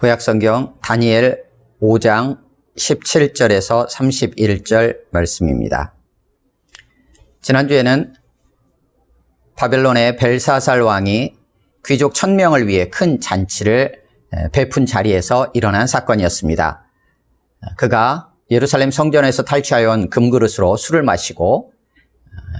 구약성경 다니엘 5장 17절에서 31절 말씀입니다. 지난주에는 바벨론의 벨사살 왕이 귀족 1000명을 위해 큰 잔치를 베푼 자리에서 일어난 사건이었습니다. 그가 예루살렘 성전에서 탈취하여 온 금그릇으로 술을 마시고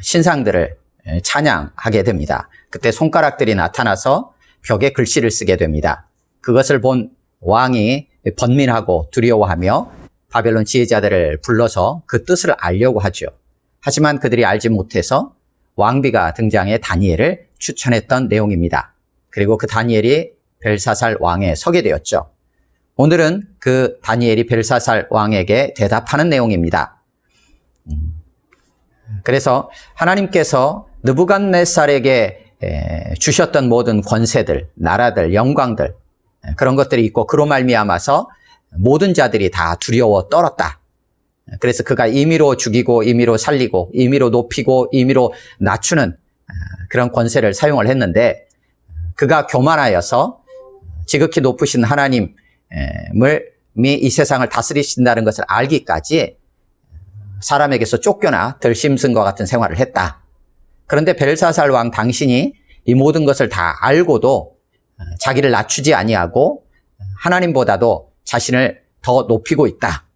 신상들을 찬양하게 됩니다. 그때 손가락들이 나타나서 벽에 글씨를 쓰게 됩니다. 그것을 본 왕이 번민하고 두려워하며 바벨론 지혜자들을 불러서 그 뜻을 알려고 하죠. 하지만 그들이 알지 못해서 왕비가 등장해 다니엘을 추천했던 내용입니다. 그리고 그 다니엘이 벨사살 왕에 서게 되었죠. 오늘은 그 다니엘이 벨사살 왕에게 대답하는 내용입니다. 그래서 하나님께서 느부갓네살에게 주셨던 모든 권세들, 나라들, 영광들, 그런 것들이 있고 그로 말미암아서 모든 자들이 다 두려워 떨었다. 그래서 그가 임의로 죽이고 임의로 살리고 임의로 높이고 임의로 낮추는 그런 권세를 사용을 했는데, 그가 교만하여서 지극히 높으신 하나님이 이 세상을 다스리신다는 것을 알기까지 사람에게서 쫓겨나 들짐승과 같은 생활을 했다. 그런데 벨사살 왕 당신이 이 모든 것을 다 알고도 자기를 낮추지 아니하고 하나님보다도 자신을 더 높이고 있다.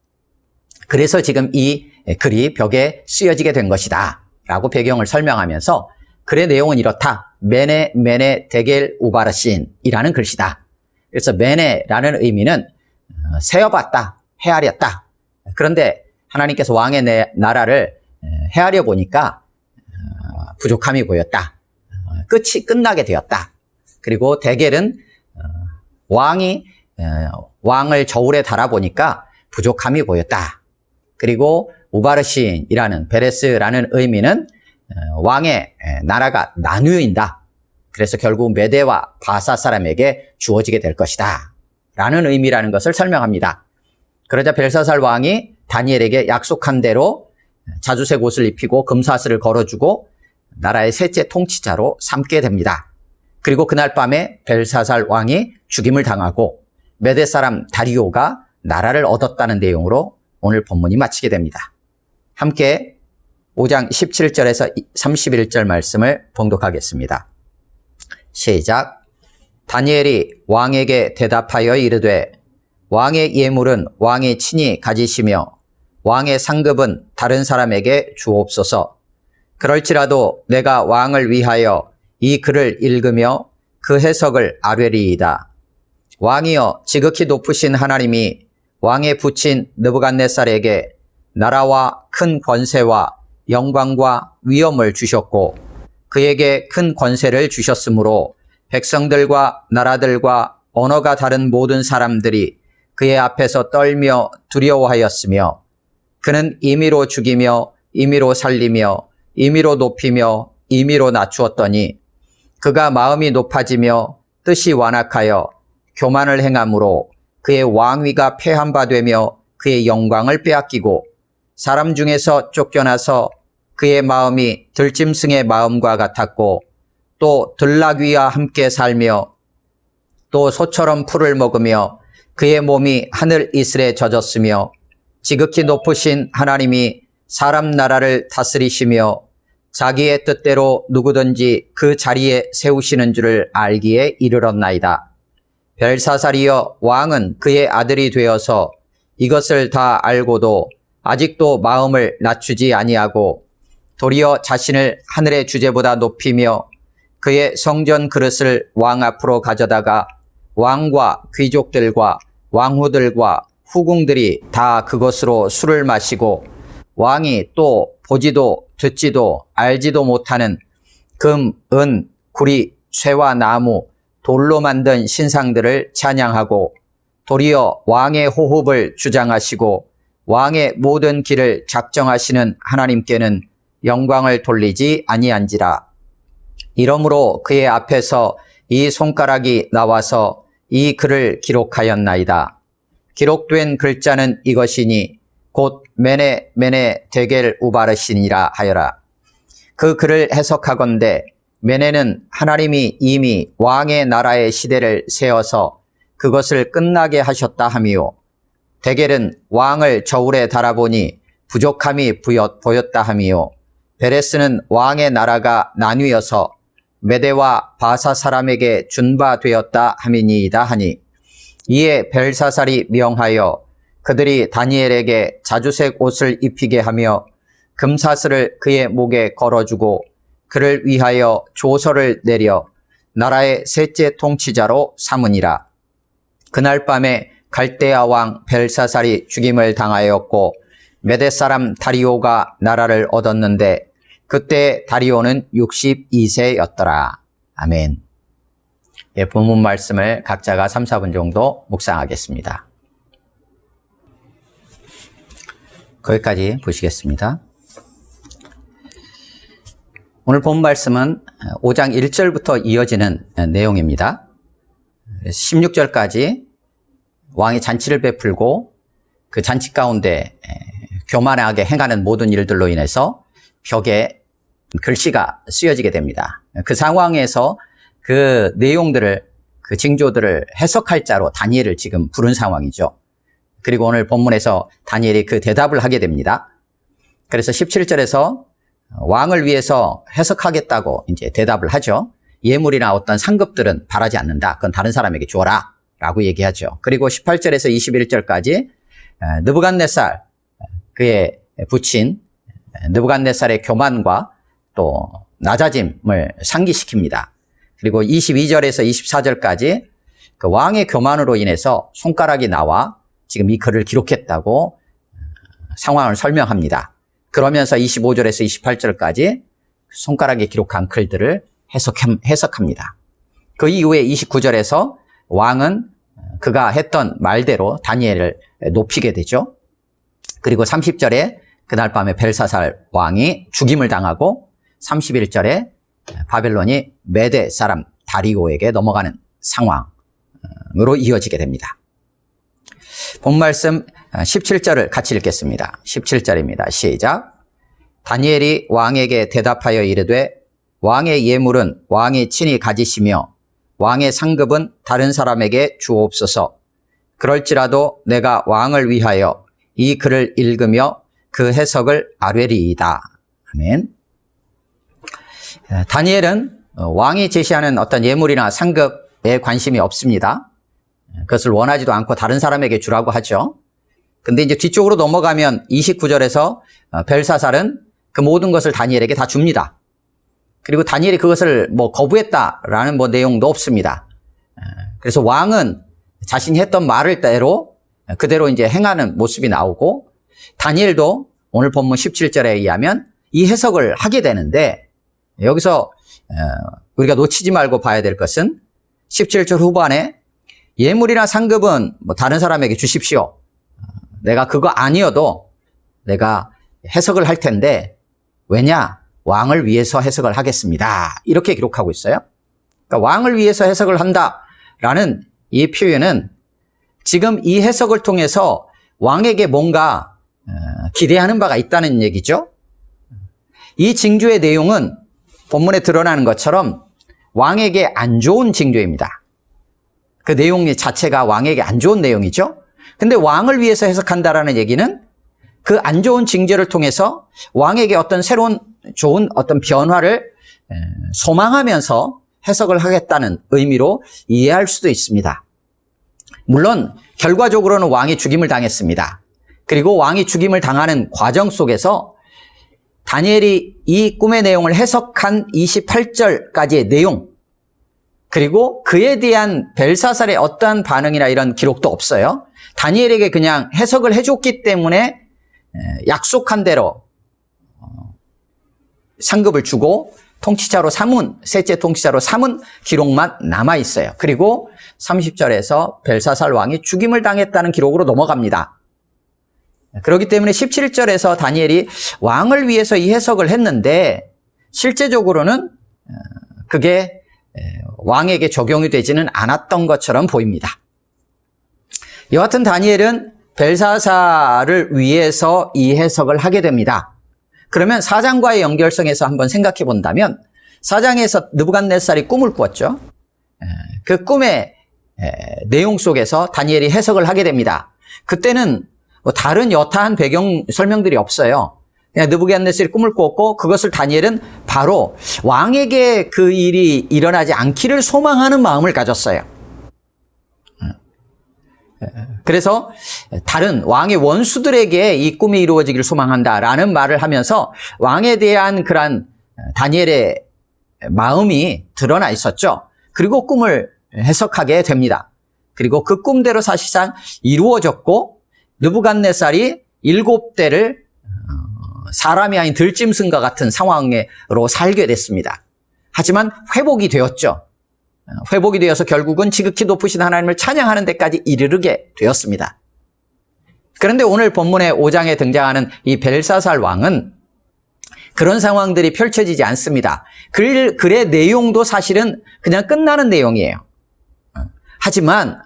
그래서 지금 이 글이 벽에 쓰여지게 된 것이다 라고 배경을 설명하면서, 글의 내용은 이렇다. 메네 메네 데겔 우바르신이라는 글씨다. 그래서 메네라는 의미는 세어봤다, 헤아렸다. 그런데 하나님께서 왕의 나라를 헤아려 보니까 부족함이 보였다. 끝이 끝나게 되었다. 그리고 데겔은 왕을 저울에 달아보니까 부족함이 보였다. 그리고 우바르신이라는 베레스라는 의미는 왕의 나라가 나누어진다. 그래서 결국 메대와 바사 사람에게 주어지게 될 것이다 라는 의미라는 것을 설명합니다. 그러자 벨사살 왕이 다니엘에게 약속한 대로 자주색 옷을 입히고 금사슬을 걸어주고 나라의 셋째 통치자로 삼게 됩니다. 그리고 그날 밤에 벨사살 왕이 죽임을 당하고 메대 사람 다리오가 나라를 얻었다는 내용으로 오늘 본문이 마치게 됩니다. 함께 5장 17절에서 31절 말씀을 봉독하겠습니다. 시작. 다니엘이 왕에게 대답하여 이르되, 왕의 예물은 왕이 친히 가지시며 왕의 상급은 다른 사람에게 주옵소서. 그럴지라도 내가 왕을 위하여 이 글을 읽으며 그 해석을 아뢰리이다. 왕이여, 지극히 높으신 하나님이 왕의 부친 느부갓네살에게 나라와 큰 권세와 영광과 위엄을 주셨고 그에게 큰 권세를 주셨으므로 백성들과 나라들과 언어가 다른 모든 사람들이 그의 앞에서 떨며 두려워하였으며, 그는 임의로 죽이며 임의로 살리며 임의로 높이며 임의로 낮추었더니 그가 마음이 높아지며 뜻이 완악하여 교만을 행함으로 그의 왕위가 폐한 바 되며 그의 영광을 빼앗기고 사람 중에서 쫓겨나서 그의 마음이 들짐승의 마음과 같았고 또 들나귀와 함께 살며 또 소처럼 풀을 먹으며 그의 몸이 하늘 이슬에 젖었으며, 지극히 높으신 하나님이 사람 나라를 다스리시며 자기의 뜻대로 누구든지 그 자리에 세우시는 줄을 알기에 이르렀나이다. 벨사살이여, 왕은 그의 아들이 되어서 이것을 다 알고도 아직도 마음을 낮추지 아니하고 도리어 자신을 하늘의 주제보다 높이며 그의 성전 그릇을 왕 앞으로 가져다가 왕과 귀족들과 왕후들과 후궁들이 다 그것으로 술을 마시고 왕이 또 보지도 듣지도 알지도 못하는 금, 은, 구리, 쇠와 나무, 돌로 만든 신상들을 찬양하고 도리어 왕의 호흡을 주장하시고 왕의 모든 길을 작정하시는 하나님께는 영광을 돌리지 아니한지라. 이러므로 그의 앞에서 이 손가락이 나와서 이 글을 기록하였나이다. 기록된 글자는 이것이니 곧 메네 메네 데겔 우바르신이라 하여라. 그 글을 해석하건대 메네는 하나님이 이미 왕의 나라의 시대를 세워서 그것을 끝나게 하셨다 함이요. 데겔은 왕을 저울에 달아보니 부족함이 보였다 함이요. 베레스는 왕의 나라가 나뉘어서 메대와 바사 사람에게 준바되었다 함이니이다 하니, 이에 벨사살이 명하여 그들이 다니엘에게 자주색 옷을 입히게 하며 금사슬을 그의 목에 걸어주고 그를 위하여 조서를 내려 나라의 셋째 통치자로 삼으니라. 그날 밤에 갈대아 왕 벨사살이 죽임을 당하였고 메대 사람 다리오가 나라를 얻었는데 그때 다리오는 62세였더라. 아멘. 예, 본문 말씀을 각자가 3, 4분 정도 묵상하겠습니다. 거기까지 보시겠습니다. 오늘 본 말씀은 5장 1절부터 이어지는 내용입니다. 16절까지 왕이 잔치를 베풀고 그 잔치 가운데 교만하게 행하는 모든 일들로 인해서 벽에 글씨가 쓰여지게 됩니다. 그 상황에서 그 내용들을, 그 징조들을 해석할 자로 다니엘을 지금 부른 상황이죠. 그리고 오늘 본문에서 다니엘이 그 대답을 하게 됩니다. 그래서 17절에서 왕을 위해서 해석하겠다고 이제 대답을 하죠. 예물이나 어떤 상급들은 바라지 않는다. 그건 다른 사람에게 주어라. 라고 얘기하죠. 그리고 18절에서 21절까지 느부갓네살, 그의 부친 느부갓네살의 교만과 또 낮아짐을 상기시킵니다. 그리고 22절에서 24절까지 그 왕의 교만으로 인해서 손가락이 나와 지금 이 글을 기록했다고 상황을 설명합니다. 그러면서 25절에서 28절까지 손가락에 기록한 글들을 해석합니다. 그 이후에 29절에서 왕은 그가 했던 말대로 다니엘을 높이게 되죠. 그리고 30절에 그날 밤에 벨사살 왕이 죽임을 당하고 31절에 바벨론이 메대 사람 다리오에게 넘어가는 상황으로 이어지게 됩니다. 본 말씀 17절을 같이 읽겠습니다. 17절입니다. 시작. 다니엘이 왕에게 대답하여 이르되 왕의 예물은 왕이 친히 가지시며 왕의 상급은 다른 사람에게 주옵소서. 그럴지라도 내가 왕을 위하여 이 글을 읽으며 그 해석을 아뢰리이다. 아멘. 다니엘은 왕이 제시하는 어떤 예물이나 상급에 관심이 없습니다. 그것을 원하지도 않고 다른 사람에게 주라고 하죠. 근데 이제 뒤쪽으로 넘어가면 29절에서 벨사살은 그 모든 것을 다니엘에게 다 줍니다. 그리고 다니엘이 그것을 거부했다라는 내용도 없습니다. 그래서 왕은 자신이 했던 말을 그대로 이제 행하는 모습이 나오고, 다니엘도 오늘 본문 17절에 의하면 이 해석을 하게 되는데, 여기서 우리가 놓치지 말고 봐야 될 것은 17절 후반에 예물이나 상급은 다른 사람에게 주십시오. 내가 그거 아니어도 내가 해석을 할 텐데, 왜냐? 왕을 위해서 해석을 하겠습니다. 이렇게 기록하고 있어요. 그러니까 왕을 위해서 해석을 한다라는 이 표현은 지금 이 해석을 통해서 왕에게 뭔가 기대하는 바가 있다는 얘기죠. 이 징조의 내용은 본문에 드러나는 것처럼 왕에게 안 좋은 징조입니다. 그 내용 자체가 왕에게 안 좋은 내용이죠. 근데 왕을 위해서 해석한다라는 얘기는 그 안 좋은 징조를 통해서 왕에게 어떤 새로운 좋은 어떤 변화를 소망하면서 해석을 하겠다는 의미로 이해할 수도 있습니다. 물론 결과적으로는 왕이 죽임을 당했습니다. 그리고 왕이 죽임을 당하는 과정 속에서 다니엘이 이 꿈의 내용을 해석한 28절까지의 내용, 그리고 그에 대한 벨사살의 어떠한 반응이나 이런 기록도 없어요. 다니엘에게 그냥 해석을 해줬기 때문에 약속한 대로 상급을 주고 셋째 통치자로 삼은 기록만 남아있어요. 그리고 30절에서 벨사살 왕이 죽임을 당했다는 기록으로 넘어갑니다. 그렇기 때문에 17절에서 다니엘이 왕을 위해서 이 해석을 했는데 실제적으로는 그게 왕에게 적용이 되지는 않았던 것처럼 보입니다. 여하튼 다니엘은 벨사살을 위해서 이 해석을 하게 됩니다. 그러면 4장과의 연결성에서 한번 생각해 본다면 4장에서 느부갓네살이 꿈을 꾸었죠. 그 꿈의 내용 속에서 다니엘이 해석을 하게 됩니다. 그때는 뭐 다른 여타한 배경 설명들이 없어요. 그냥 느부갓네살이 꿈을 꿨고 그것을 다니엘은 바로 왕에게 그 일이 일어나지 않기를 소망하는 마음을 가졌어요. 그래서 다른 왕의 원수들에게 이 꿈이 이루어지기를 소망한다라는 말을 하면서 왕에 대한 그런 다니엘의 마음이 드러나 있었죠. 그리고 꿈을 해석하게 됩니다. 그리고 그 꿈대로 사실상 이루어졌고 느부갓네살이 7대를 사람이 아닌 들짐승과 같은 상황으로 살게 됐습니다. 하지만 회복이 되었죠. 회복이 되어서 결국은 지극히 높으신 하나님을 찬양하는 데까지 이르게 되었습니다. 그런데 오늘 본문의 5장에 등장하는 이 벨사살 왕은 그런 상황들이 펼쳐지지 않습니다. 글의 내용도 사실은 그냥 끝나는 내용이에요. 하지만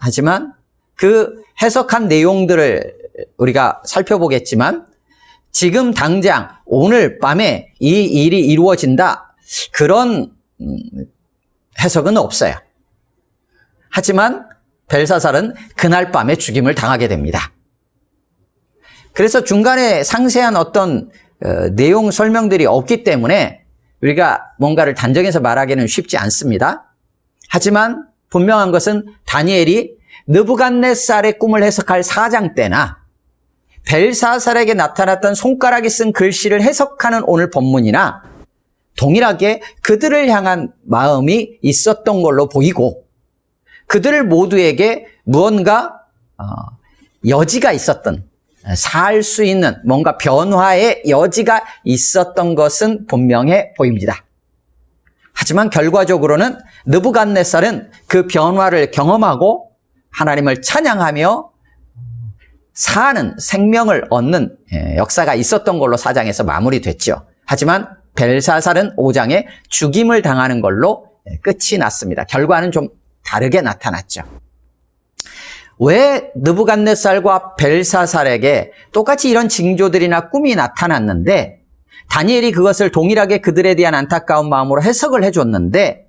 그 해석한 내용들을 우리가 살펴보겠지만 지금 당장 오늘 밤에 이 일이 이루어진다 그런 해석은 없어요. 하지만 벨사살은 그날 밤에 죽임을 당하게 됩니다. 그래서 중간에 상세한 어떤 내용 설명들이 없기 때문에 우리가 뭔가를 단정해서 말하기는 쉽지 않습니다. 하지만 분명한 것은 다니엘이 느부갓네살의 꿈을 해석할 4장 때나 벨사살에게 나타났던 손가락이 쓴 글씨를 해석하는 오늘 본문이나 동일하게 그들을 향한 마음이 있었던 걸로 보이고 그들 모두에게 무언가 여지가 있었던 살 수 있는 뭔가 변화의 여지가 있었던 것은 분명해 보입니다. 하지만 결과적으로는 느부갓네살은 그 변화를 경험하고 하나님을 찬양하며 사는 생명을 얻는 역사가 있었던 걸로 4장에서 마무리됐죠. 하지만 벨사살은 5장에 죽임을 당하는 걸로 끝이 났습니다. 결과는 좀 다르게 나타났죠. 왜 느부갓네살과 벨사살에게 똑같이 이런 징조들이나 꿈이 나타났는데 다니엘이 그것을 동일하게 그들에 대한 안타까운 마음으로 해석을 해줬는데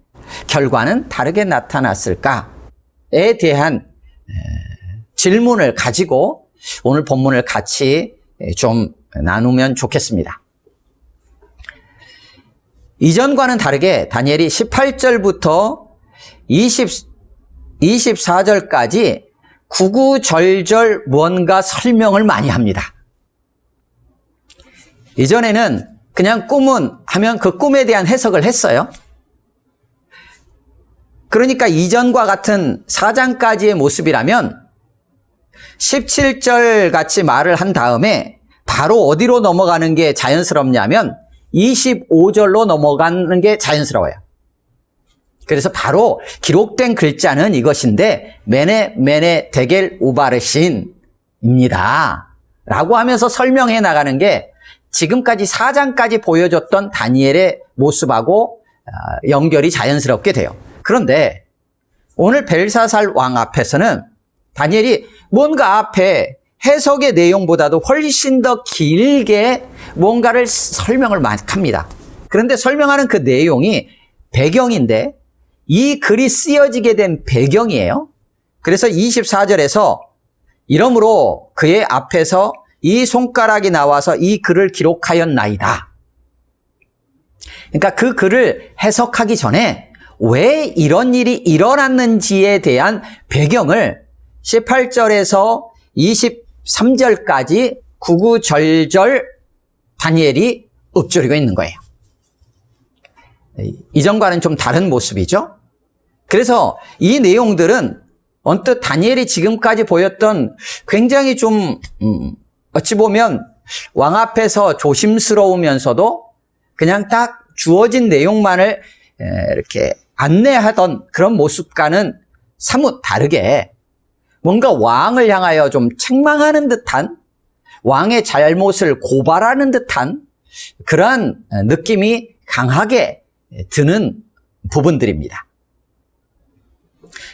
결과는 다르게 나타났을까에 대한 질문을 가지고 오늘 본문을 같이 좀 나누면 좋겠습니다. 이전과는 다르게 다니엘이 18절부터 24절까지 구구절절 무언가 설명을 많이 합니다. 이전에는 그냥 꿈은 하면 그 꿈에 대한 해석을 했어요. 그러니까 이전과 같은 4장까지의 모습이라면 17절 같이 말을 한 다음에 바로 어디로 넘어가는 게 자연스럽냐면 25절로 넘어가는 게 자연스러워요. 그래서 바로 기록된 글자는 이것인데 메네 데겔 우바르신입니다 라고 하면서 설명해 나가는 게 지금까지 4장까지 보여줬던 다니엘의 모습하고 연결이 자연스럽게 돼요. 그런데 오늘 벨사살 왕 앞에서는 다니엘이 뭔가 앞에 해석의 내용보다도 훨씬 더 길게 뭔가를 설명을 막 합니다. 그런데 설명하는 그 내용이 배경인데 이 글이 쓰여지게 된 배경이에요. 그래서 24절에서 이러므로 그의 앞에서 이 손가락이 나와서 이 글을 기록하였나이다. 그러니까 그 글을 해석하기 전에 왜 이런 일이 일어났는지에 대한 배경을 18절에서 23절까지 구구절절 다니엘이 읊조리고 있는 거예요. 이전과는 좀 다른 모습이죠. 그래서 이 내용들은 언뜻 다니엘이 지금까지 보였던 굉장히 좀 어찌 보면 왕 앞에서 조심스러우면서도 그냥 딱 주어진 내용만을 이렇게 안내하던 그런 모습과는 사뭇 다르게 뭔가 왕을 향하여 좀 책망하는 듯한 왕의 잘못을 고발하는 듯한 그러한 느낌이 강하게 드는 부분들입니다.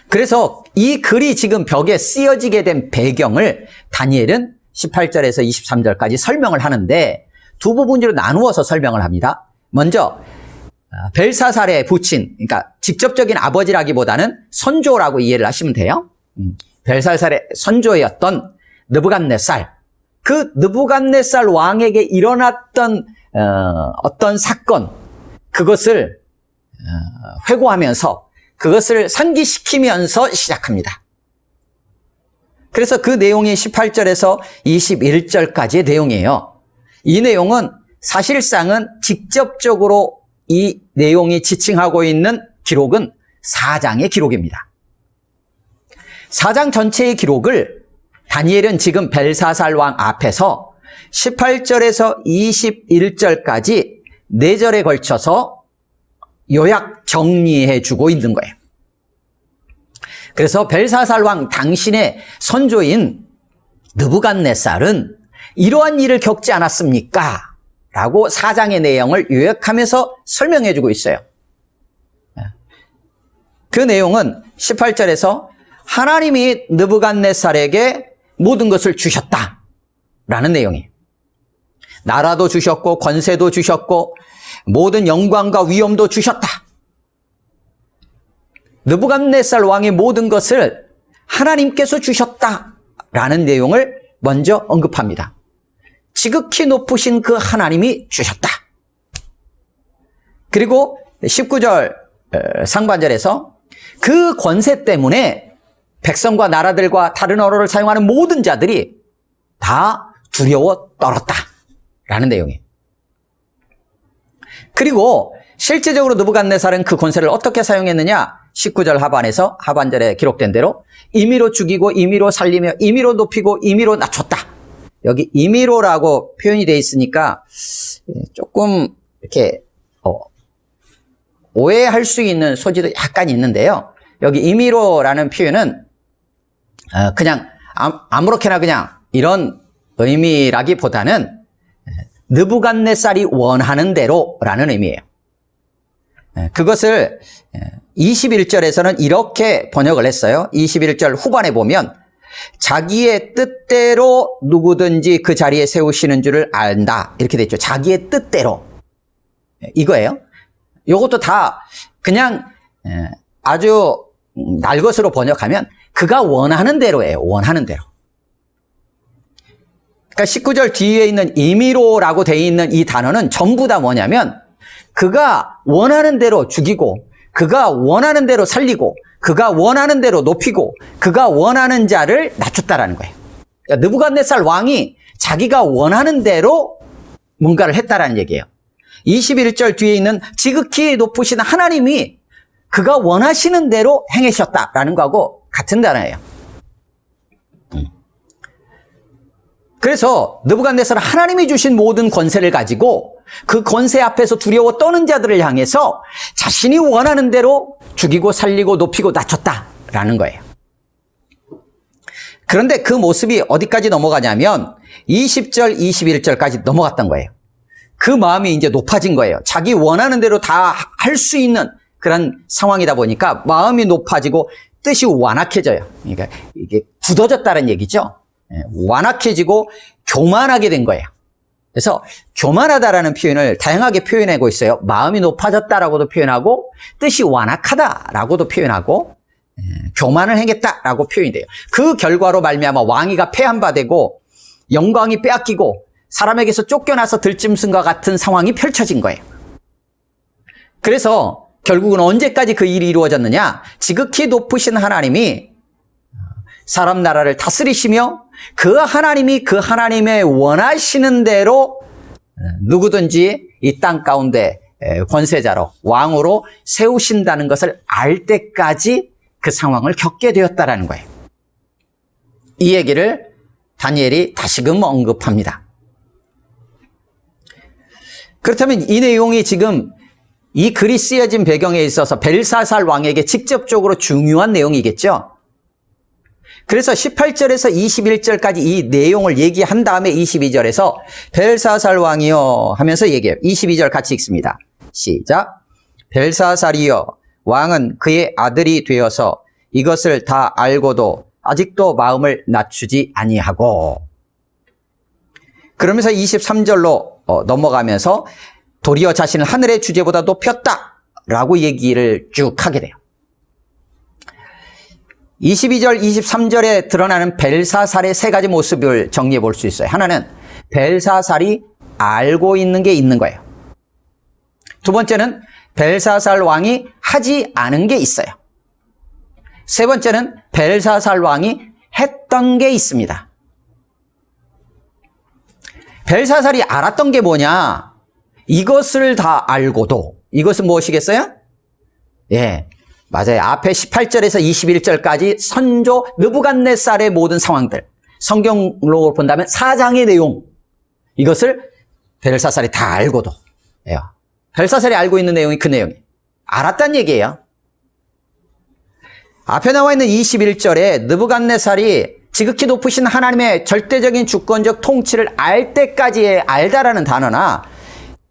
그래서 이 글이 지금 벽에 쓰여지게 된 배경을 다니엘은 18절에서 23절까지 설명을 하는데 두 부분으로 나누어서 설명을 합니다. 먼저 벨사살의 부친, 그러니까 직접적인 아버지라기보다는 선조라고 이해를 하시면 돼요. 벨사살의 선조였던 느부갓네살, 그 느부갓네살 왕에게 일어났던 어떤 사건, 그것을 회고하면서 그것을 상기시키면서 시작합니다. 그래서 그 내용이 18절에서 21절까지의 내용이에요. 이 내용은 사실상은 직접적으로 이 내용이 지칭하고 있는 기록은 4장의 기록입니다. 4장 전체의 기록을 다니엘은 지금 벨사살 왕 앞에서 18절에서 21절까지 4절에 걸쳐서 요약 정리해 주고 있는 거예요. 그래서 벨사살 왕 당신의 선조인 느부갓네살은 이러한 일을 겪지 않았습니까? 라고 4장의 내용을 요약하면서 설명해 주고 있어요. 그 내용은 18절에서 하나님이 느부갓네살에게 모든 것을 주셨다라는 내용이에요. 나라도 주셨고 권세도 주셨고 모든 영광과 위엄도 주셨다. 느부갓네살 왕의 모든 것을 하나님께서 주셨다라는 내용을 먼저 언급합니다. 지극히 높으신 그 하나님이 주셨다. 그리고 19절 상반절에서 그 권세 때문에 백성과 나라들과 다른 언어를 사용하는 모든 자들이 다 두려워 떨었다라는 내용이에요. 그리고 실제적으로 느부갓네살은 그 권세를 어떻게 사용했느냐? 19절 하반절에 기록된 대로 임의로 죽이고 임의로 살리며 임의로 높이고 임의로 낮췄다. 여기 임의로라고 표현이 되어 있으니까 조금 이렇게 오해할 수 있는 소지도 약간 있는데요. 여기 임의로라는 표현은 그냥 아무렇게나 그냥 이런 의미라기보다는 느부갓네살이 원하는 대로라는 의미예요. 그것을 21절에서는 이렇게 번역을 했어요. 21절 후반에 보면 자기의 뜻대로 누구든지 그 자리에 세우시는 줄을 안다. 이렇게 돼 있죠. 자기의 뜻대로. 이거예요. 이것도 다 그냥 아주 날것으로 번역하면 그가 원하는 대로예요. 원하는 대로. 그러니까 19절 뒤에 있는 임의로라고 되어 있는 이 단어는 전부 다 뭐냐면 그가 원하는 대로 죽이고 그가 원하는 대로 살리고 그가 원하는 대로 높이고 그가 원하는 자를 낮췄다라는 거예요. 그러니까 느부갓네살 왕이 자기가 원하는 대로 뭔가를 했다라는 얘기예요. 21절 뒤에 있는 지극히 높으신 하나님이 그가 원하시는 대로 행하셨다라는 거하고 같은 단어예요. 그래서 느부갓네살은 하나님이 주신 모든 권세를 가지고 그 권세 앞에서 두려워 떠는 자들을 향해서 자신이 원하는 대로 죽이고 살리고 높이고 낮췄다라는 거예요. 그런데 그 모습이 어디까지 넘어가냐면 20절, 21절까지 넘어갔던 거예요. 그 마음이 이제 높아진 거예요. 자기 원하는 대로 다 할 수 있는 그런 상황이다 보니까 마음이 높아지고 뜻이 완악해져요. 그러니까 이게 굳어졌다는 얘기죠. 완악해지고 교만하게 된 거예요. 그래서 교만하다라는 표현을 다양하게 표현하고 있어요. 마음이 높아졌다라고도 표현하고 뜻이 완악하다라고도 표현하고 교만을 행했다라고 표현이 돼요. 그 결과로 말미암아 왕위가 폐한바되고 영광이 빼앗기고 사람에게서 쫓겨나서 들짐승과 같은 상황이 펼쳐진 거예요. 그래서 결국은 언제까지 그 일이 이루어졌느냐? 지극히 높으신 하나님이 사람 나라를 다스리시며 그 하나님이 그 하나님의 원하시는 대로 누구든지 이 땅 가운데 권세자로 왕으로 세우신다는 것을 알 때까지 그 상황을 겪게 되었다라는 거예요. 이 얘기를 다니엘이 다시금 언급합니다. 그렇다면 이 내용이 지금 이 글이 쓰여진 배경에 있어서 벨사살 왕에게 직접적으로 중요한 내용이겠죠. 그래서 18절에서 21절까지 이 내용을 얘기한 다음에 22절에서 벨사살 왕이여 하면서 얘기해요. 22절 같이 읽습니다. 시작. 벨사살이여 왕은 그의 아들이 되어서 이것을 다 알고도 아직도 마음을 낮추지 아니하고, 그러면서 23절로 넘어가면서 도리어 자신을 하늘의 주제보다 높였다라고 얘기를 쭉 하게 돼요. 22절, 23절에 드러나는 벨사살의 세 가지 모습을 정리해 볼 수 있어요. 하나는 벨사살이 알고 있는 게 있는 거예요. 두 번째는 벨사살 왕이 하지 않은 게 있어요. 세 번째는 벨사살 왕이 했던 게 있습니다. 벨사살이 알았던 게 뭐냐? 이것을 다 알고도, 이것은 무엇이겠어요? 예, 맞아요. 앞에 18절에서 21절까지 선조 느부갓네살의 모든 상황들, 성경으로 본다면 사장의 내용, 이것을 벨사살이 다 알고도, 예, 벨사살이 알고 있는 내용이 그 내용이에요. 알았다는 얘기예요. 앞에 나와 있는 21절에 느부갓네살이 지극히 높으신 하나님의 절대적인 주권적 통치를 알 때까지의 알다라는 단어나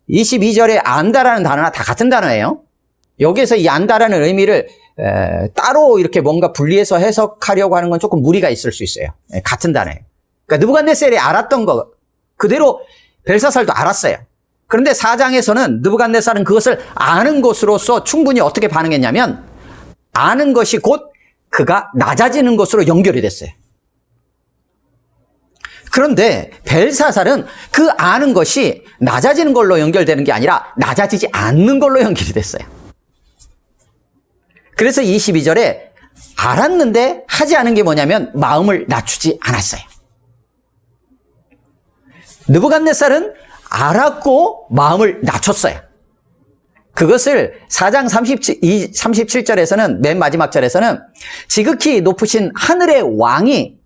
22절에 안다라는 단어나 다 같은 단어예요. 여기에서 이 안다라는 의미를 따로 이렇게 뭔가 분리해서 해석하려고 하는 건 조금 무리가 있을 수 있어요. 같은 단어예요. 그러니까 느부갓네살이 알았던 거 그대로 벨사살도 알았어요. 그런데 4장에서는 느부갓네살은 그것을 아는 것으로서 충분히 어떻게 반응했냐면 아는 것이 곧 그가 낮아지는 것으로 연결이 됐어요. 그런데 벨사살은 그 아는 것이 낮아지는 걸로 연결되는 게 아니라 낮아지지 않는 걸로 연결이 됐어요. 그래서 22절에 알았는데 하지 않은 게 뭐냐면 마음을 낮추지 않았어요. 느부갓네살은 알았고 마음을 낮췄어요. 그것을 4장 37절에서는 맨 마지막 절에서는 지극히 높으신 하늘의 왕이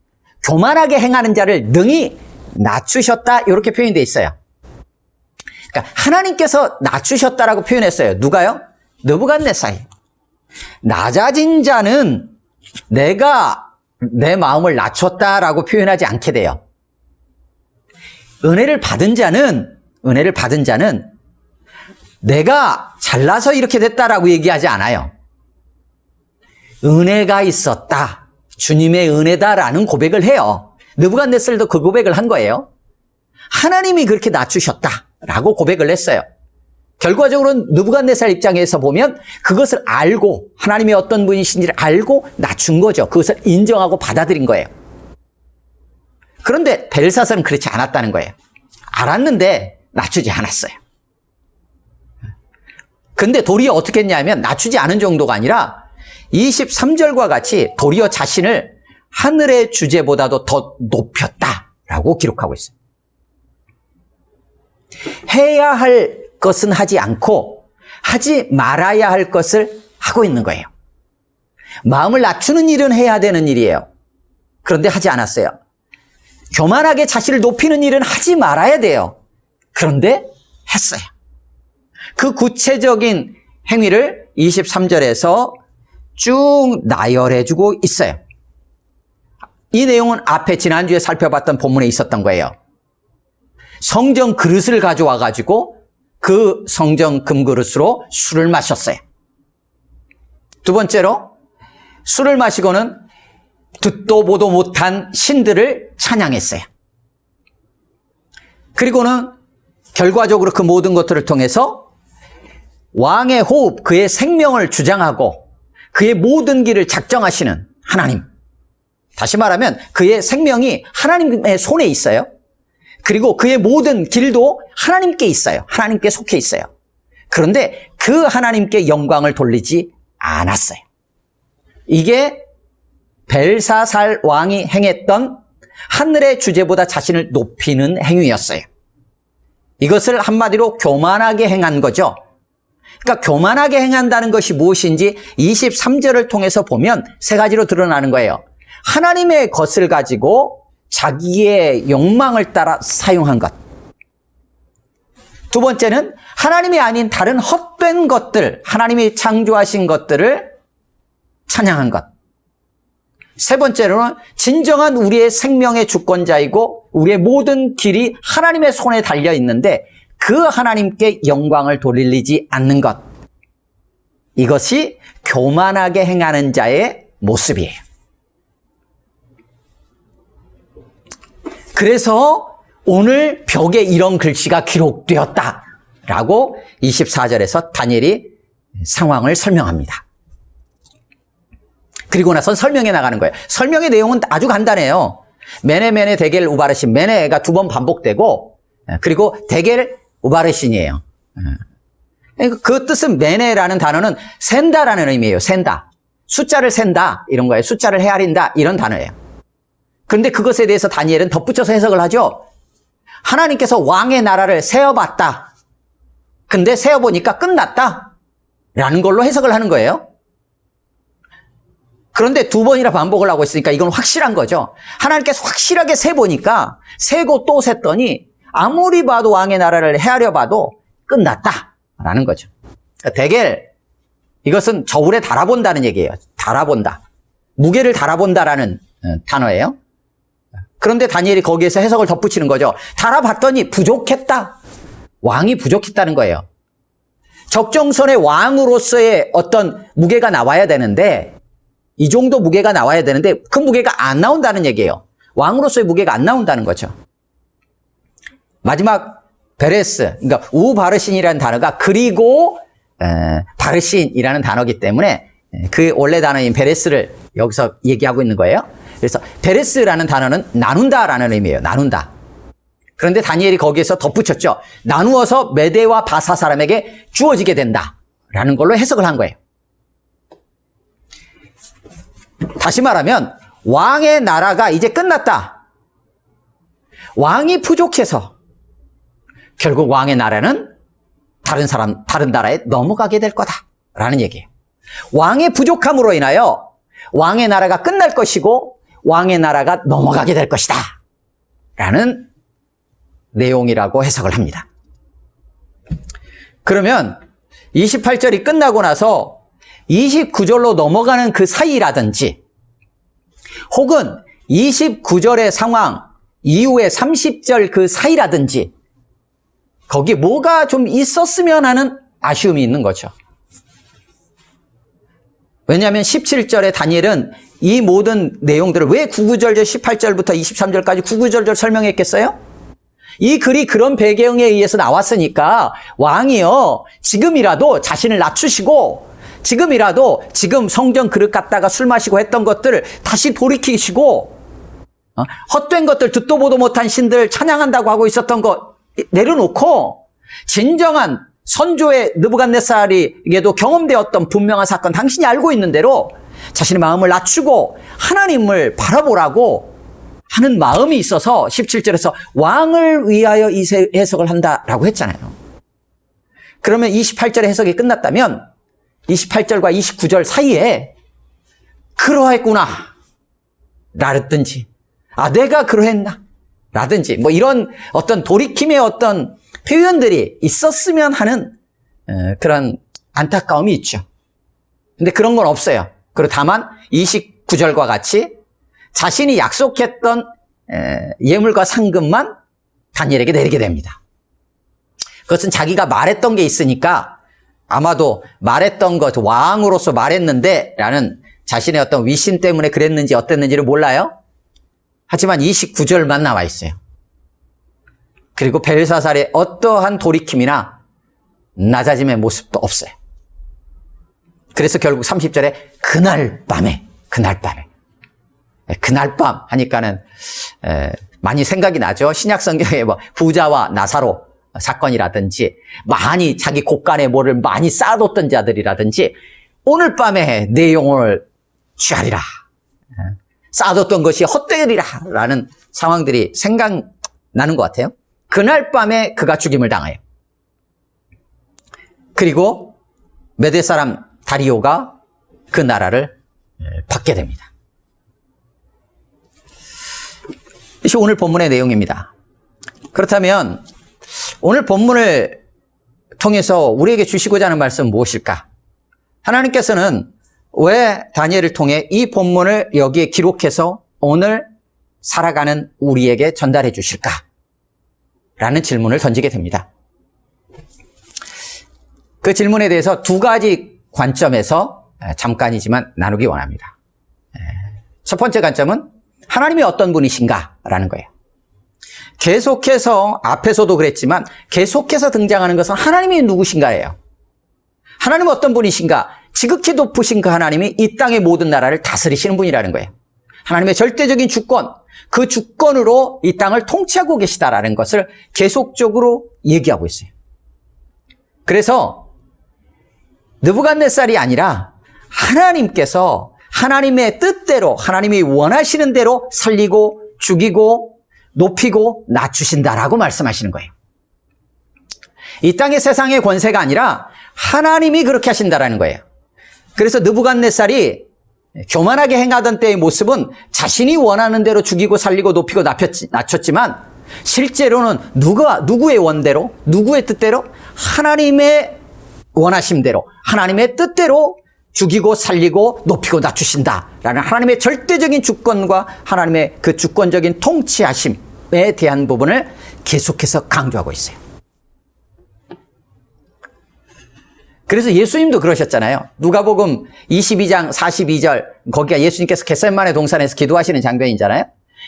교만하게 행하는 자를 능히 낮추셨다 이렇게 표현되어 있어요. 그러니까 하나님께서 낮추셨다라고 표현했어요. 누가요? 느부갓네살이. 낮아진 자는 내가 내 마음을 낮췄다라고 표현하지 않게 돼요. 은혜를 받은 자는 내가 잘나서 이렇게 됐다라고 얘기하지 않아요. 은혜가 있었다. 주님의 은혜다라는 고백을 해요. 느부갓네살도 그 고백을 한 거예요. 하나님이 그렇게 낮추셨다라고 고백을 했어요. 결과적으로는 느부갓네살 입장에서 보면 그것을 알고 하나님이 어떤 분이신지를 알고 낮춘 거죠. 그것을 인정하고 받아들인 거예요. 그런데 벨사살은 그렇지 않았다는 거예요. 알았는데 낮추지 않았어요. 근데 도리어 어떻게 했냐면 낮추지 않은 정도가 아니라 23절과 같이 도리어 자신을 하늘의 주제보다도 더 높였다라고 기록하고 있어요. 해야 할 것은 하지 않고 하지 말아야 할 것을 하고 있는 거예요. 마음을 낮추는 일은 해야 되는 일이에요. 그런데 하지 않았어요. 교만하게 자신을 높이는 일은 하지 말아야 돼요. 그런데 했어요. 그 구체적인 행위를 23절에서 쭉 나열해주고 있어요. 이 내용은 앞에 지난주에 살펴봤던 본문에 있었던 거예요. 성전 그릇을 가져와 가지고 그 성전 금그릇으로 술을 마셨어요. 두 번째로 술을 마시고는 듣도 보도 못한 신들을 찬양했어요. 그리고는 결과적으로 그 모든 것들을 통해서 왕의 호흡, 그의 생명을 주장하고 그의 모든 길을 작정하시는 하나님. 다시 말하면 그의 생명이 하나님의 손에 있어요. 그리고 그의 모든 길도 하나님께 있어요. 하나님께 속해 있어요. 그런데 그 하나님께 영광을 돌리지 않았어요. 이게 벨사살 왕이 행했던 하늘의 주제보다 자신을 높이는 행위였어요. 이것을 한마디로 교만하게 행한 거죠. 그러니까 교만하게 행한다는 것이 무엇인지 23절을 통해서 보면 세 가지로 드러나는 거예요. 하나님의 것을 가지고 자기의 욕망을 따라 사용한 것. 두 번째는 하나님이 아닌 다른 헛된 것들, 하나님이 창조하신 것들을 찬양한 것. 세 번째로는 진정한 우리의 생명의 주권자이고 우리의 모든 길이 하나님의 손에 달려 있는데 그 하나님께 영광을 돌리지 않는 것. 이것이 교만하게 행하는 자의 모습이에요. 그래서 오늘 벽에 이런 글씨가 기록되었다 라고 24절에서 다니엘이 상황을 설명합니다. 그리고 나선 설명해 나가는 거예요. 설명의 내용은 아주 간단해요. 메네 데겔 우바르신, 메네가 2번 반복되고, 그리고 데겔 우바르신이에요. 그 뜻은 메네라는 단어는 센다라는 의미예요. 센다. 숫자를 센다 이런 거예요. 숫자를 헤아린다 이런 단어예요. 그런데 그것에 대해서 다니엘은 덧붙여서 해석을 하죠. 하나님께서 왕의 나라를 세어봤다. 근데 세어보니까 끝났다 라는 걸로 해석을 하는 거예요. 그런데 2번이나 반복을 하고 있으니까 이건 확실한 거죠. 하나님께서 확실하게 세보니까 세고 또 셌더니 아무리 봐도 왕의 나라를 헤아려 봐도 끝났다라는 거죠. 데겔, 이것은 저울에 달아본다는 얘기예요. 달아본다. 무게를 달아본다라는 단어예요. 그런데 다니엘이 거기에서 해석을 덧붙이는 거죠. 달아봤더니 부족했다. 왕이 부족했다는 거예요. 적정선의 왕으로서의 어떤 무게가 나와야 되는데, 이 정도 무게가 나와야 되는데 그 무게가 안 나온다는 얘기예요. 왕으로서의 무게가 안 나온다는 거죠. 마지막 베레스, 그러니까 우바르신이라는 단어가 그리고 바르신이라는 단어이기 때문에 그 원래 단어인 베레스를 여기서 얘기하고 있는 거예요. 그래서 베레스라는 단어는 나눈다라는 의미예요. 나눈다. 그런데 다니엘이 거기에서 덧붙였죠. 나누어서 메대와 바사 사람에게 주어지게 된다라는 걸로 해석을 한 거예요. 다시 말하면 왕의 나라가 이제 끝났다. 왕이 부족해서 결국 왕의 나라는 다른 나라에 넘어가게 될 거다라는 얘기예요. 왕의 부족함으로 인하여 왕의 나라가 끝날 것이고 왕의 나라가 넘어가게 될 것이다 라는 내용이라고 해석을 합니다. 그러면 28절이 끝나고 나서 29절로 넘어가는 그 사이라든지 혹은 29절의 상황 이후에 30절 그 사이라든지 거기에 뭐가 좀 있었으면 하는 아쉬움이 있는 거죠. 왜냐하면 17절에 다니엘은 이 모든 내용들을 왜 9구절절 18절부터 23절까지 9구절절 설명했겠어요? 이 글이 그런 배경에 의해서 나왔으니까 왕이요 지금이라도 자신을 낮추시고 지금이라도 지금 성전 그릇 갖다가 술 마시고 했던 것들을 다시 돌이키시고 헛된 것들 듣도 보도 못한 신들 찬양한다고 하고 있었던 것 내려놓고 진정한 선조의 느부갓네살에게도 경험되었던 분명한 사건 당신이 알고 있는 대로 자신의 마음을 낮추고 하나님을 바라보라고 하는 마음이 있어서 17절에서 왕을 위하여 이 해석을 한다라고 했잖아요. 그러면 28절의 해석이 끝났다면 28절과 29절 사이에 그러했구나 라든지 내가 그러했나 라든지 뭐 이런 어떤 돌이킴의 어떤 표현들이 있었으면 하는 그런 안타까움이 있죠. 근데 그런 건 없어요. 그리고 다만 29절과 같이 자신이 약속했던 예물과 상금만 다니엘에게 내리게 됩니다. 그것은 자기가 말했던 게 있으니까 아마도 말했던 것, 왕으로서 말했는데 라는 자신의 어떤 위신 때문에 그랬는지 어땠는지를 몰라요. 하지만 29절만 나와 있어요. 그리고 벨사살의 어떠한 돌이킴이나 낮아짐의 모습도 없어요. 그래서 결국 30절에 그날 밤 하니까는 많이 생각이 나죠. 신약 성경에 뭐 부자와 나사로 사건이라든지 많이 자기 곳간에 뭐를 많이 쌓아뒀던 자들이라든지 오늘 밤에 내 영혼을 취하리라 쌓아뒀던 것이 헛되리라 라는 상황들이 생각나는 것 같아요. 그날 밤에 그가 죽임을 당해요. 그리고 메대 사람 다리오가 그 나라를 받게 됩니다. 이것이 오늘 본문의 내용입니다. 그렇다면 오늘 본문을 통해서 우리에게 주시고자 하는 말씀은 무엇일까? 하나님께서는 왜 다니엘을 통해 이 본문을 여기에 기록해서 오늘 살아가는 우리에게 전달해 주실까? 라는 질문을 던지게 됩니다. 그 질문에 대해서 두 가지 관점에서 잠깐이지만 나누기 원합니다. 첫 번째 관점은 하나님이 어떤 분이신가? 라는 거예요. 계속해서 앞에서도 그랬지만 계속해서 등장하는 것은 하나님이 누구신가예요. 하나님은 어떤 분이신가? 지극히 높으신 그 하나님이 이 땅의 모든 나라를 다스리시는 분이라는 거예요. 하나님의 절대적인 주권, 그 주권으로 이 땅을 통치하고 계시다라는 것을 계속적으로 얘기하고 있어요. 그래서 느부갓네살이 아니라 하나님께서 하나님의 뜻대로, 하나님이 원하시는 대로 살리고 죽이고 높이고 낮추신다라고 말씀하시는 거예요. 이 땅의 세상의 권세가 아니라 하나님이 그렇게 하신다라는 거예요. 그래서 느부갓네살이 교만하게 행하던 때의 모습은 자신이 원하는 대로 죽이고 살리고 높이고 낮췄지만 실제로는 누구의 원대로, 누구의 뜻대로? 하나님의 원하심대로, 하나님의 뜻대로 죽이고 살리고 높이고 낮추신다라는 하나님의 절대적인 주권과 하나님의 그 주권적인 통치하심에 대한 부분을 계속해서 강조하고 있어요. 그래서 예수님도 그러셨잖아요. 누가복음 22장 42절, 거기가 예수님께서 겟세마네 동산에서 기도하시는 장면이잖아요.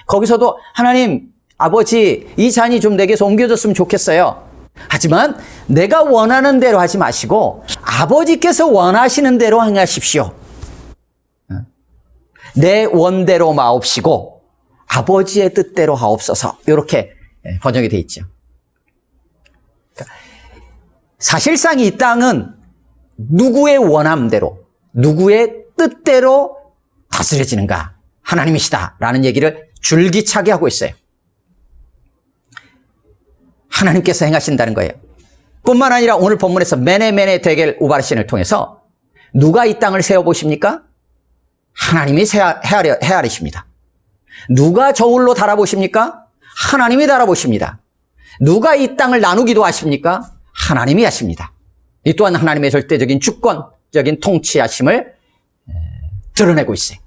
거기서도 하나님, 아버지, 이 잔이 좀 내게서 옮겨졌으면 좋겠어요. 하지만 내가 원하는 대로 하지 마시고 아버지께서 원하시는 대로 행하십시오. 내 원대로 마옵시고 아버지의 뜻대로 하옵소서. 이렇게 번역이 되어 있죠. 사실상 이 땅은 누구의 원함대로, 누구의 뜻대로 다스려지는가? 하나님이시다라는 얘기를 줄기차게 하고 있어요. 하나님께서 행하신다는 거예요. 뿐만 아니라 오늘 본문에서 메네메네 데겔 우바르신을 통해서 누가 이 땅을 세워보십니까? 하나님이 헤아리십니다. 누가 저울로 달아보십니까? 하나님이 달아보십니다. 누가 이 땅을 나누기도 하십니까? 하나님이 하십니다. 이 또한 하나님의 절대적인 주권적인 통치하심을 드러내고 있어요.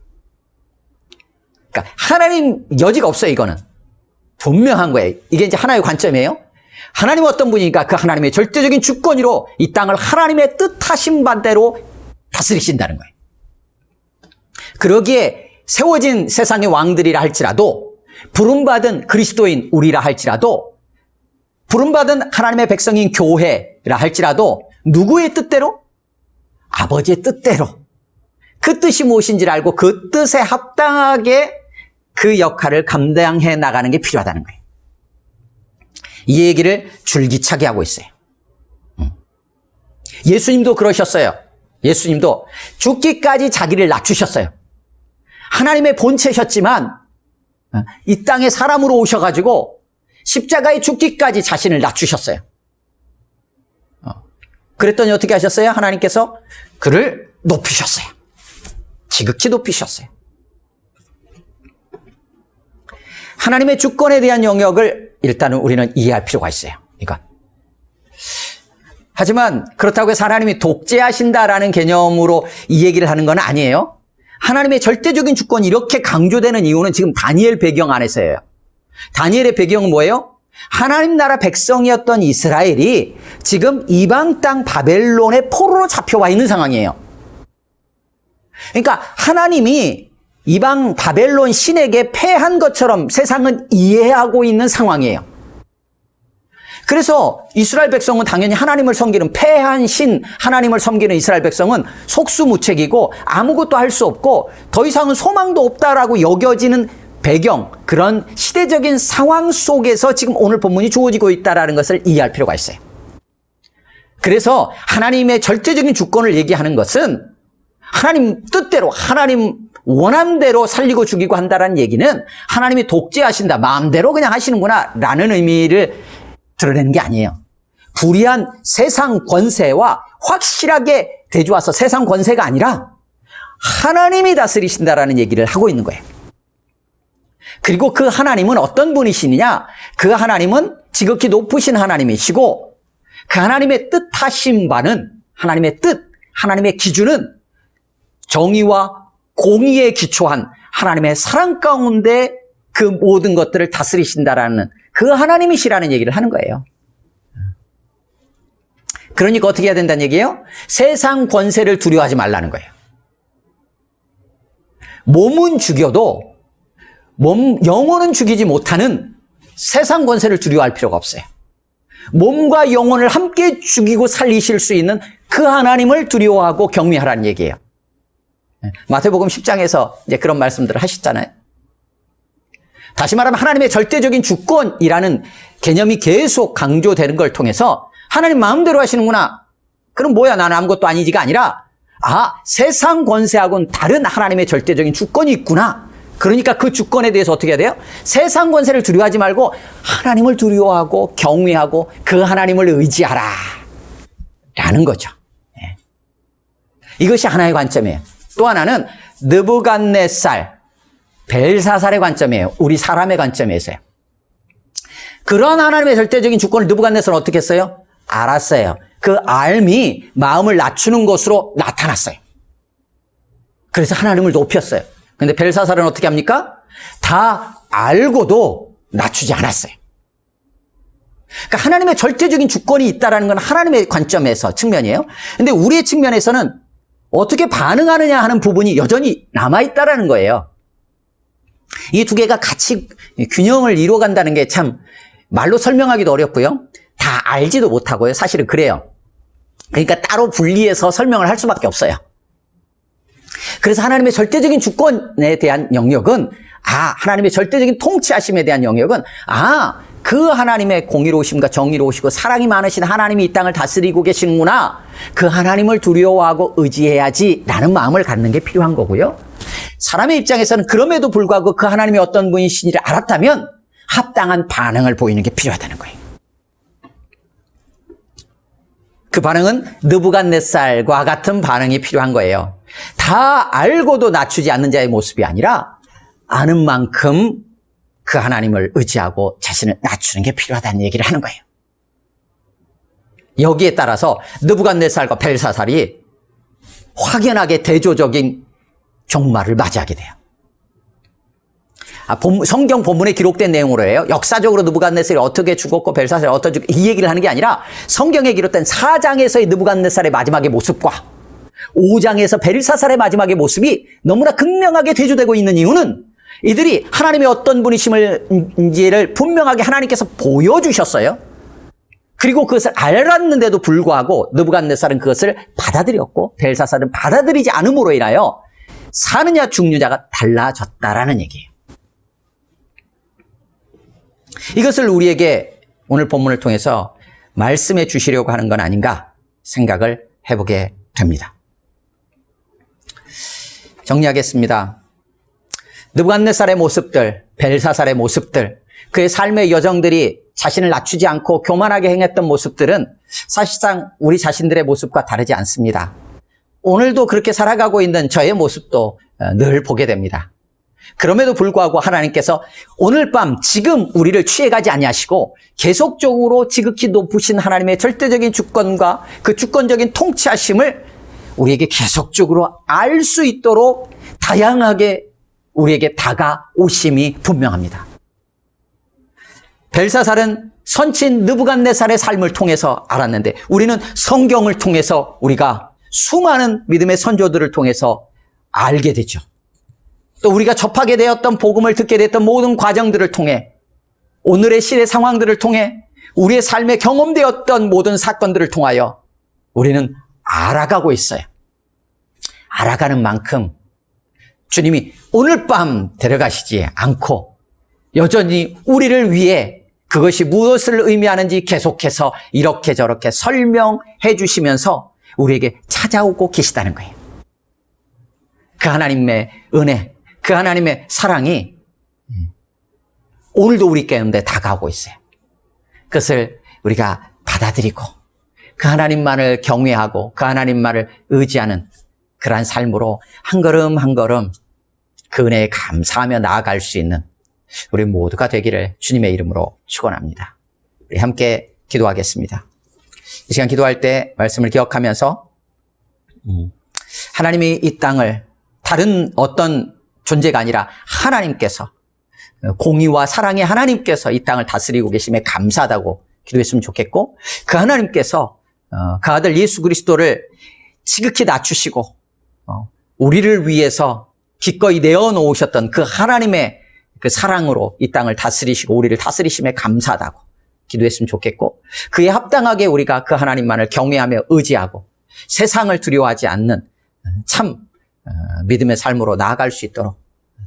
그러니까 하나님 여지가 없어요. 이거는 분명한 거예요. 이게 이제 하나의 관점이에요. 하나님은 어떤 분이니까 그 하나님의 절대적인 주권으로 이 땅을 하나님의 뜻하신 바대로 다스리신다는 거예요. 그러기에 세워진 세상의 왕들이라 할지라도, 부름받은 그리스도인 우리라 할지라도, 부름받은 하나님의 백성인 교회라 할지라도 누구의 뜻대로? 아버지의 뜻대로. 그 뜻이 무엇인지를 알고 그 뜻에 합당하게 그 역할을 감당해 나가는 게 필요하다는 거예요. 이 얘기를 줄기차게 하고 있어요. 예수님도 그러셨어요. 예수님도 죽기까지 자기를 낮추셨어요. 하나님의 본체셨지만 이 땅에 사람으로 오셔가지고 십자가에 죽기까지 자신을 낮추셨어요. 그랬더니 어떻게 하셨어요? 하나님께서 그를 높이셨어요. 지극히 높이셨어요. 하나님의 주권에 대한 영역을 일단은 우리는 이해할 필요가 있어요. 이건. 하지만 그렇다고 해서 하나님이 독재하신다라는 개념으로 이 얘기를 하는 건 아니에요. 하나님의 절대적인 주권이 이렇게 강조되는 이유는 지금 다니엘 배경 안에서예요. 다니엘의 배경은 뭐예요? 하나님 나라 백성이었던 이스라엘이 지금 이방 땅 바벨론의 포로로 잡혀와 있는 상황이에요. 그러니까 하나님이 이방 바벨론 신에게 패한 것처럼 세상은 이해하고 있는 상황이에요. 그래서 이스라엘 백성은 당연히 하나님을 섬기는 패한 신 하나님을 섬기는 이스라엘 백성은 속수무책이고 아무것도 할 수 없고 더 이상은 소망도 없다라고 여겨지는 배경, 그런 시대적인 상황 속에서 지금 오늘 본문이 주어지고 있다는 것을 이해할 필요가 있어요. 그래서 하나님의 절대적인 주권을 얘기하는 것은 하나님 뜻대로, 하나님 원함대로 살리고 죽이고 한다는 얘기는 하나님이 독재하신다, 마음대로 그냥 하시는구나 라는 의미를 드러내는 게 아니에요. 불의한 세상 권세와 확실하게 대조와서 세상 권세가 아니라 하나님이 다스리신다라는 얘기를 하고 있는 거예요. 그리고 그 하나님은 어떤 분이시느냐? 그 하나님은 지극히 높으신 하나님이시고 그 하나님의 뜻하신 바는, 하나님의 뜻, 하나님의 기준은 정의와 공의에 기초한 하나님의 사랑 가운데 그 모든 것들을 다스리신다라는 그 하나님이시라는 얘기를 하는 거예요. 그러니까 어떻게 해야 된다는 얘기예요? 세상 권세를 두려워하지 말라는 거예요. 몸은 죽여도 영혼은 죽이지 못하는 세상 권세를 두려워할 필요가 없어요. 몸과 영혼을 함께 죽이고 살리실 수 있는 그 하나님을 두려워하고 경외하라는 얘기예요. 마태복음 10장에서 이제 그런 말씀들을 하셨잖아요. 다시 말하면 하나님의 절대적인 주권이라는 개념이 계속 강조되는 걸 통해서 하나님 마음대로 하시는구나. 그럼 뭐야, 나는 아무것도 아니지가 아니라 세상 권세하고는 다른 하나님의 절대적인 주권이 있구나. 그러니까 그 주권에 대해서 어떻게 해야 돼요? 세상 권세를 두려워하지 말고 하나님을 두려워하고 경외하고 그 하나님을 의지하라 라는 거죠. 이것이 하나의 관점이에요. 또 하나는 느부갓네살, 벨사살의 관점이에요. 우리 사람의 관점에서요. 그런 하나님의 절대적인 주권을 느부갓네살은 어떻게 했어요? 알았어요. 그 알미 마음을 낮추는 것으로 나타났어요. 그래서 하나님을 높였어요. 근데 벨사살은 어떻게 합니까? 다 알고도 낮추지 않았어요. 그러니까 하나님의 절대적인 주권이 있다는 건 하나님의 관점에서 측면이에요. 근데 우리의 측면에서는 어떻게 반응하느냐 하는 부분이 여전히 남아있다는 거예요. 이 두 개가 같이 균형을 이루어간다는 게 참 말로 설명하기도 어렵고요. 다 알지도 못하고요. 사실은 그래요. 그러니까 따로 분리해서 설명을 할 수밖에 없어요. 그래서 하나님의 절대적인 주권에 대한 영역은 하나님의 절대적인 통치하심에 대한 영역은 그 하나님의 공의로우심과 정의로우시고 사랑이 많으신 하나님이 이 땅을 다스리고 계시는구나. 그 하나님을 두려워하고 의지해야지 라는 마음을 갖는 게 필요한 거고요. 사람의 입장에서는 그럼에도 불구하고 그 하나님이 어떤 분이신지를 알았다면 합당한 반응을 보이는 게 필요하다는 거예요. 그 반응은 느부갓네살과 같은 반응이 필요한 거예요. 다 알고도 낮추지 않는 자의 모습이 아니라 아는 만큼 그 하나님을 의지하고 자신을 낮추는 게 필요하다는 얘기를 하는 거예요. 여기에 따라서 느부갓네살과 벨사살이 확연하게 대조적인 종말을 맞이하게 돼요. 성경 본문에 기록된 내용으로 해요. 역사적으로 느부갓네살이 어떻게 죽었고 벨사살이 어떻게 죽었고 이 얘기를 하는 게 아니라 성경에 기록된 4장에서의 느부갓네살의 마지막의 모습과 5장에서 벨사살의 마지막의 모습이 너무나 극명하게 대조되고 있는 이유는 이들이 하나님의 어떤 분이심인지를 분명하게 하나님께서 보여주셨어요. 그리고 그것을 알았는데도 불구하고 느부갓네살은 그것을 받아들였고 벨사살은 받아들이지 않음으로 인하여 사느냐 죽느냐가 달라졌다라는 얘기예요. 이것을 우리에게 오늘 본문을 통해서 말씀해 주시려고 하는 건 아닌가 생각을 해보게 됩니다. 정리하겠습니다. 느부갓네살의 모습들, 벨사살의 모습들, 그의 삶의 여정들이 자신을 낮추지 않고 교만하게 행했던 모습들은 사실상 우리 자신들의 모습과 다르지 않습니다. 오늘도 그렇게 살아가고 있는 저의 모습도 늘 보게 됩니다. 그럼에도 불구하고 하나님께서 오늘 밤 지금 우리를 취해가지 아니하시고 계속적으로 지극히 높으신 하나님의 절대적인 주권과 그 주권적인 통치하심을 우리에게 계속적으로 알 수 있도록 다양하게 우리에게 다가오심이 분명합니다. 벨사살은 선친 느부갓네살의 삶을 통해서 알았는데 우리는 성경을 통해서 우리가 수많은 믿음의 선조들을 통해서 알게 되죠. 또 우리가 접하게 되었던 복음을 듣게 됐던 모든 과정들을 통해 오늘의 시대 상황들을 통해 우리의 삶에 경험되었던 모든 사건들을 통하여 우리는 알아가고 있어요. 알아가는 만큼 주님이 오늘 밤 데려가시지 않고 여전히 우리를 위해 그것이 무엇을 의미하는지 계속해서 이렇게 저렇게 설명해 주시면서 우리에게 찾아오고 계시다는 거예요. 그 하나님의 은혜, 그 하나님의 사랑이 오늘도 우리 가운데 다가오고 있어요. 그것을 우리가 받아들이고 그 하나님만을 경외하고 그 하나님만을 의지하는 그러한 삶으로 한 걸음 한 걸음 그 은혜에 감사하며 나아갈 수 있는 우리 모두가 되기를 주님의 이름으로 축원합니다. 우리 함께 기도하겠습니다. 이 시간 기도할 때 말씀을 기억하면서 하나님이 이 땅을 다른 어떤 존재가 아니라 하나님께서 공의와 사랑의 하나님께서 이 땅을 다스리고 계심에 감사하다고 기도했으면 좋겠고 그 하나님께서 그 아들 예수 그리스도를 지극히 낮추시고 우리를 위해서 기꺼이 내어놓으셨던 그 하나님의 그 사랑으로 이 땅을 다스리시고 우리를 다스리심에 감사하다고 기도했으면 좋겠고, 그에 합당하게 우리가 그 하나님만을 경외하며 의지하고 세상을 두려워하지 않는 참 믿음의 삶으로 나아갈 수 있도록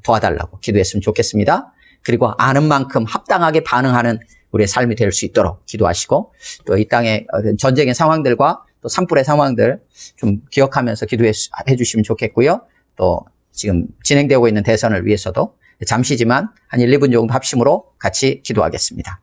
도와달라고 기도했으면 좋겠습니다. 그리고 아는 만큼 합당하게 반응하는 우리의 삶이 될 수 있도록 기도하시고, 또 이 땅의 전쟁의 상황들과 또 산불의 상황들 좀 기억하면서 기도해 주시면 좋겠고요. 또 지금 진행되고 있는 대선을 위해서도 잠시지만 한 1, 2분 정도 합심으로 같이 기도하겠습니다.